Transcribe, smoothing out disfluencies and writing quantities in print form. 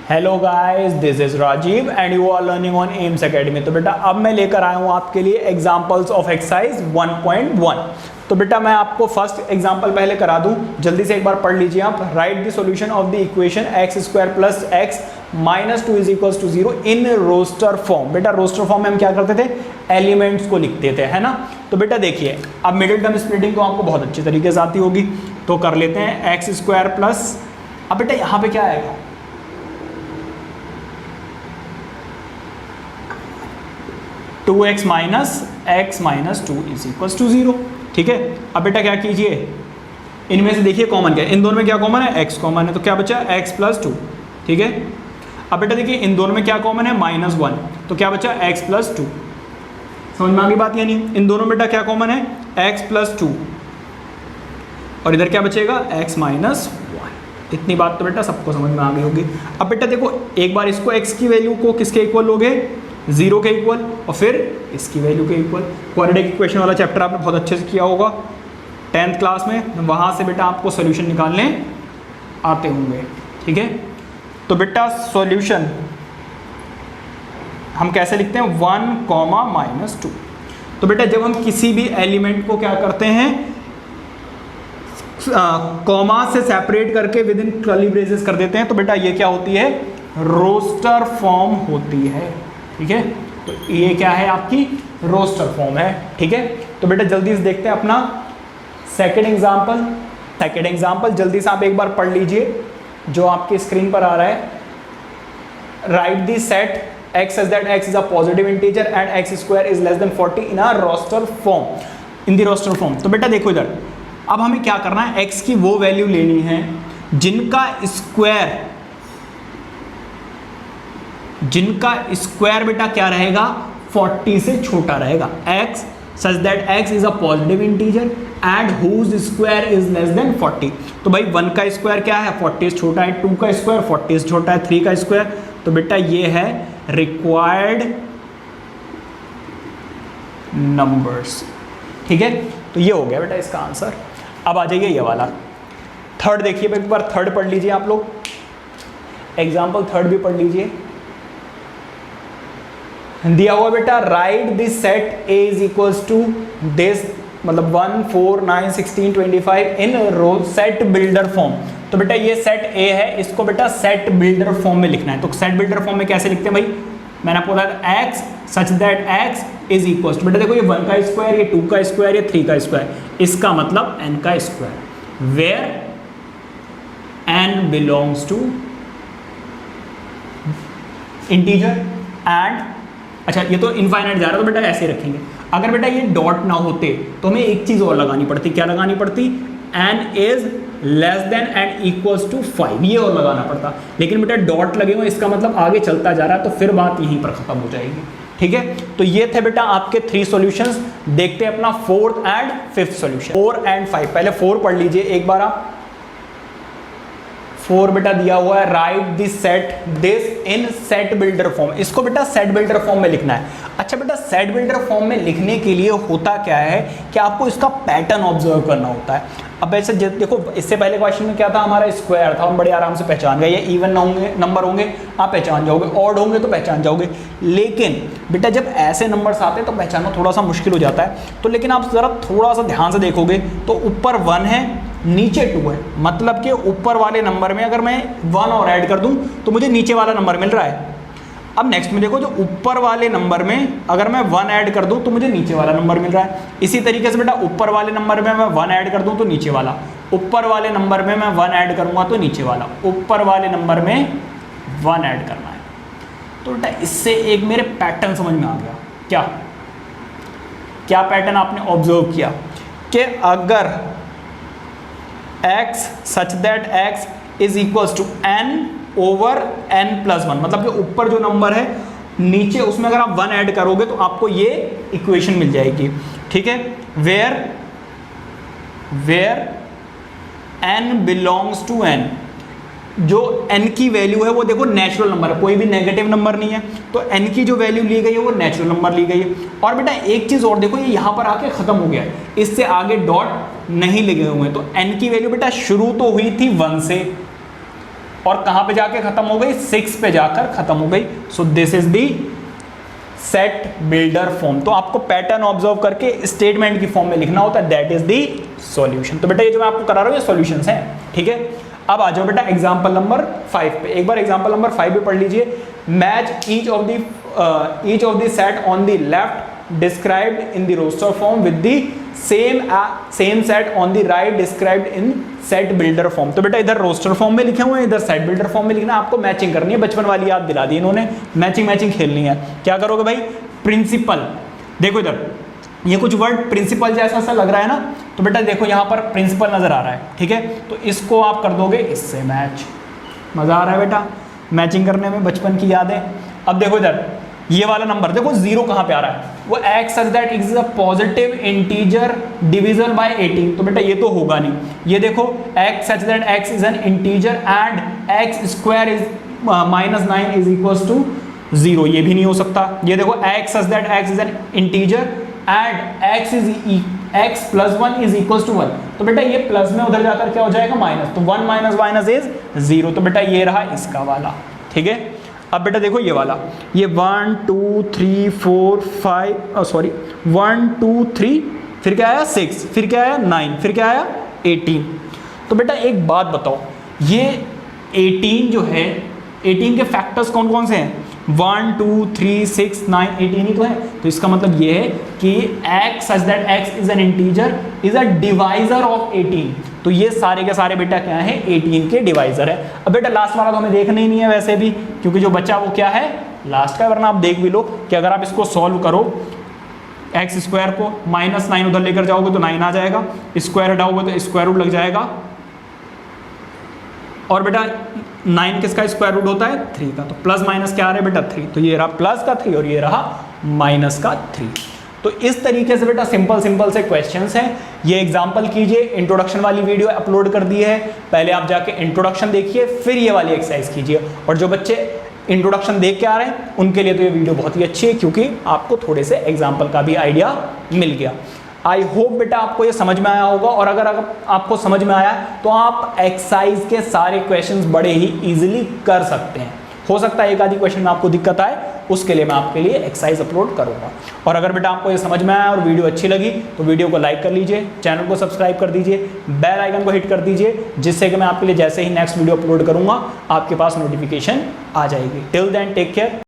Hello guys, this is Rajeev and you are learning on Aims Academy. तो बेटा अब मैं लेकर आया हूँ आपके लिए एग्जांपल्स ऑफ एक्सरसाइज 1.1। तो बेटा मैं आपको फर्स्ट एग्जांपल पहले करा दूं, जल्दी से एक बार पढ़ लीजिए आप। Write the solution of the equation x square plus x minus 2 is equal to 0 in roster form. बेटा रोस्टर फॉर्म में हम क्या करते थे, एलिमेंट्स को लिखते थे, है ना। तो बेटा देखिए, अब मिडिल टर्म स्प्लिटिंग तो आपको बहुत अच्छी तरीके से आती होगी, तो कर लेते हैं एक्स स्क्वायर प्लस, अब बेटा यहाँ पे क्या आएगा, two x minus 2 is equal to 0। ठीक है, अब बेटा क्या कीजिए, इनमें से देखिए कॉमन क्या है, इन दोनों में क्या कॉमन है, x कॉमन है, तो क्या बचा x प्लस 2। ठीक है, अब बेटा देखिए इन दोनों में क्या कॉमन है, -1, तो क्या बचा x प्लस 2। समझ में आ गई बात या नहीं। इन दोनों में बेटा क्या कॉमन है, x प्लस 2, और इधर क्या बचेगा, x माइनस 1। इतनी बात तो बेटा सबको समझ में आ गई होगी। अब बेटा देखो, एक बार इसको x की वैल्यू को किसके इक्वल लोगे, 0 के इक्वल, और फिर इसकी वैल्यू के इक्वल। क्वाड्रेटिक इक्वेशन वाला चैप्टर आपने बहुत अच्छे से किया होगा 10th क्लास में, वहाँ से बेटा आपको सॉल्यूशन निकालने आते होंगे। ठीक है, तो बेटा सॉल्यूशन हम कैसे लिखते हैं, 1, -2। तो बेटा जब हम किसी भी एलिमेंट को क्या करते हैं, कॉमा से सेपरेट करके विद इन कर्ली ब्रेसेस कर देते हैं, तो बेटा ये क्या होती है, रोस्टर फॉर्म होती है। ठीक है, तो ये क्या है, आपकी रोस्टर फॉर्म है। ठीक है, तो बेटा जल्दी से देखते हैं अपना सेकंड एग्जांपल जल्दी से आप एक बार पढ़ लीजिए जो आपकी स्क्रीन पर आ रहा है। Right the set x such that x is a positive integer and x square is less than 40 in a roster form। तो बेटा देखो इधर, अब हमें क्या करना है, x की वो वैल्यू लेनी है जिनका स्क्वायर बेटा क्या रहेगा, 40 से छोटा रहेगा। x such that x is a positive integer and whose square is less than 40। तो भाई 1 का स्क्वायर क्या है, 40 से छोटा है, 2 का स्क्वायर 40 से छोटा है, 3 का स्क्वायर, तो बेटा ये है रिक्वायर्ड नंबर्स। ठीक है, तो ये हो गया बेटा इसका आंसर। अब आ जाइए ये वाला थर्ड, देखिए एक बार थर्ड पढ़ लीजिए आप लोग, एग्जाम्पल थर्ड भी पढ़ लीजिए। दिया हुआ बेटा, write this set A is equals to this, मतलब 1, 4, 9, 16, 25 in row set builder form. तो बेटा ये सेट A है, इसको बेटा सेट बिल्डर फॉर्म में लिखना है। तो सेट बिल्डर फॉर्म में कैसे लिखते हैं भाई, मैंने आपको बताया x such that x is equals to, बेटा देखो ये 1 का स्क्वायर, ये 2 का स्क्वायर, ये 3 का स्क्वायर, इसका मतलब n का square, where n belongs to integer and, अच्छा ये तो इनफाइनाइट जा रहा है, तो बेटा ऐसे रखेंगे। अगर बेटा ये डॉट ना होते तो हमें एक चीज और लगानी पड़ती, क्या लगानी पड़ती, n is less than and equals to 5, ये और लगाना पड़ता। लेकिन बेटा डॉट लगे हुए, इसका मतलब आगे चलता जा रहा है, तो फिर बात यहीं पर खत्म हो जाएगी। ठीक है, तो ये थे बेटा आपके 3 सॉल्यूशंस। देखते हैं अपना 4th and 5th solution. 4 and 5, पहले 4 पढ़ लीजिए एक बार आप। 4 बेटा दिया हुआ है, right this set this in set builder form. इसको बेटा सेट बिल्डर फॉर्म में लिखना है। अच्छा बेटा सेट बिल्डर फॉर्म में लिखने के लिए होता क्या है कि आपको इसका पैटर्न ऑब्जर्व करना होता है। अब ऐसे देखो, इससे पहले क्वेश्चन में क्या था, हमारा स्क्वायर था, हम बड़े आराम से पहचान गए, ये इवन नंबर होंगे आप पहचान जाओगे, ऑड होंगे तो पहचान जाओगे। लेकिन बेटा जब ऐसे नंबर्स आते हैं तो पहचानना थोड़ा सा मुश्किल हो जाता है। तो लेकिन आप ज़रा थोड़ा सा ध्यान से देखोगे तो ऊपर 1 है, नीचे 2 है, मतलब कि ऊपर वाले नंबर में अगर मैं 1 और ऐड कर दूं तो मुझे नीचे वाला नंबर मिल रहा है। अब नेक्स्ट में देखो, जो ऊपर वाले नंबर में अगर मैं 1 ऐड कर दूं तो मुझे नीचे वाला नंबर मिल रहा है। इसी तरीके से बेटा ऊपर वाले नंबर में मैं 1 ऐड कर दूं तो नीचे वाला, ऊपर वाले नंबर में मैं 1 ऐड करूंगा तो नीचे वाला, ऊपर वाले नंबर में 1 ऐड करना है। तो बेटा इससे एक मेरे पैटर्न समझ में आ गया। क्या पैटर्न आपने ऑब्जर्व किया कि अगर x such that x is equals to n over n plus 1, मतलब कि ऊपर जो नंबर है नीचे उसमें अगर आप 1 ऐड करोगे तो आपको ये इक्वेशन मिल जाएगी। ठीक है, where n belongs to n, जो n की वैल्यू है वो देखो नेचुरल नंबर है, कोई भी नेगेटिव नंबर नहीं है, तो n की जो वैल्यू ली गई है वो नेचुरल नंबर ली गई है। और बेटा एक चीज और देखो, ये यहाँ पर आके खत्म हो गया है, इससे आगे डॉट नहीं लगे हुए हैं, तो n की वैल्यू बेटा शुरू तो हुई थी 1 से, और कहां पे जाके खत्म हो गई, 6 पे जाकर खत्म हो गई। So this is the set builder form. तो आपको पैटर्न ऑब्जर्व करके स्टेटमेंट की फॉर्म में लिखना होता है, दैट इज दी सॉल्यूशन। तो बेटा ये जो मैं आपको करा रहा हूं ये सॉल्यूशंस हैं, ठीक है। अब आ जाओ बेटा एग्जांपल नंबर 5 पे। एक बार एग्जांपल नंबर 5 पे पढ़ लीजिए। Match each of the set on the left described in the roster form with the same set on the right described in set builder form. तो बेटा इधर रोस्टर फॉर्म में लिखे हुए हैं, इधर सेट बिल्डर फॉर्म में लिखना है। आपको मैचिंग करनी है, बचपन वाली याद दिला दी इन्होंने, मैचिंग खेलनी है। क्या करोगे भाई, प्रिंसिपल, देखो इधर ये कुछ वर्ड प्रिंसिपल जैसा सा लग रहा है ना, तो बेटा देखो यहाँ पर प्रिंसिपल नजर आ रहा है, ठीक है। तो इसको आप कर दोगे इससे मैच। मजा आ रहा है बेटा मैचिंग करने में, बचपन की यादें। अब देखो इधर ये वाला नंबर देखो, जीरो कहाँ पे आ रहा है, वो x such that x is a positive integer division bye 18। तो बेटा ये तो होगा नहीं। ये देखो x such that x is an integer and x square is -9 is equals to 0, ये भी नहीं हो सकता। ये देखो x such that x is an integer and x plus 1 is equals to 1। तो बेटा ये प्लस में उधर जाकर क्या हो जाएगा, माइनस। तो 1 माइनस माइनस इज 0। तो बेटा ये रहा इसका वाला, ठीक है। अब बेटा देखो ये वाला, ये 1 2 3 4 5 सॉरी 1 2 3, फिर क्या आया 6, फिर क्या आया 9, फिर क्या आया 18। तो बेटा एक बात बताओ, ये 18 जो है, 18 के फैक्टर्स कौन कौन से हैं, 1 2 3 6 9 18 ही तो है। तो इसका मतलब ये है कि x such that x is an integer is a divisor of 18। तो ये सारे के सारे बेटा क्या है, 18 के डिवाइजर है। अब बेटा लास्ट वाला तो हमें देखना ही नहीं है वैसे भी, क्योंकि जो बच्चा वो क्या है लास्ट का, वरना आप देख भी लो कि अगर आप इसको सॉल्व करो एक्स स्क्वायर को -9 उधर लेकर जाओगे तो 9 आ जाएगा, स्क्वायर हटाओगे तो स्क्वायर रूट लग जाएगा। और बेटा 9 किसका स्क्वायर रूट होता है, 3 का। तो प्लस माइनस क्या आ रहा है बेटा 3, तो ये रहा प्लस का 3 और ये रहा माइनस का 3। तो इस तरीके से बेटा सिंपल से क्वेश्चंस हैं। ये एग्जांपल कीजिए, इंट्रोडक्शन वाली वीडियो अपलोड कर दी है, पहले आप जाके इंट्रोडक्शन देखिए, फिर ये वाली एक्सरसाइज कीजिए। और जो बच्चे इंट्रोडक्शन देख के आ रहे हैं उनके लिए तो ये वीडियो बहुत ही अच्छी है, क्योंकि आपको थोड़े से एग्जाम्पल का भी आइडिया मिल गया। आई होप बेटा आपको ये समझ में आया होगा, और अगर आपको समझ में आया तो आप एक्सरसाइज के सारे क्वेश्चंस बड़े ही इजीली कर सकते हैं। हो सकता है एक आधी क्वेश्चन में आपको दिक्कत आए, उसके लिए मैं आपके लिए एक्सरसाइज अपलोड करूंगा। और अगर बेटा आपको ये समझ में आया और वीडियो अच्छी लगी तो वीडियो को लाइक कर लीजिए, चैनल को सब्सक्राइब कर दीजिए, बेल आइकन को हिट कर दीजिए, जिससे कि मैं आपके लिए जैसे ही नेक्स्ट वीडियो अपलोड करूंगा आपके पास नोटिफिकेशन आ जाएगी। Till then take care.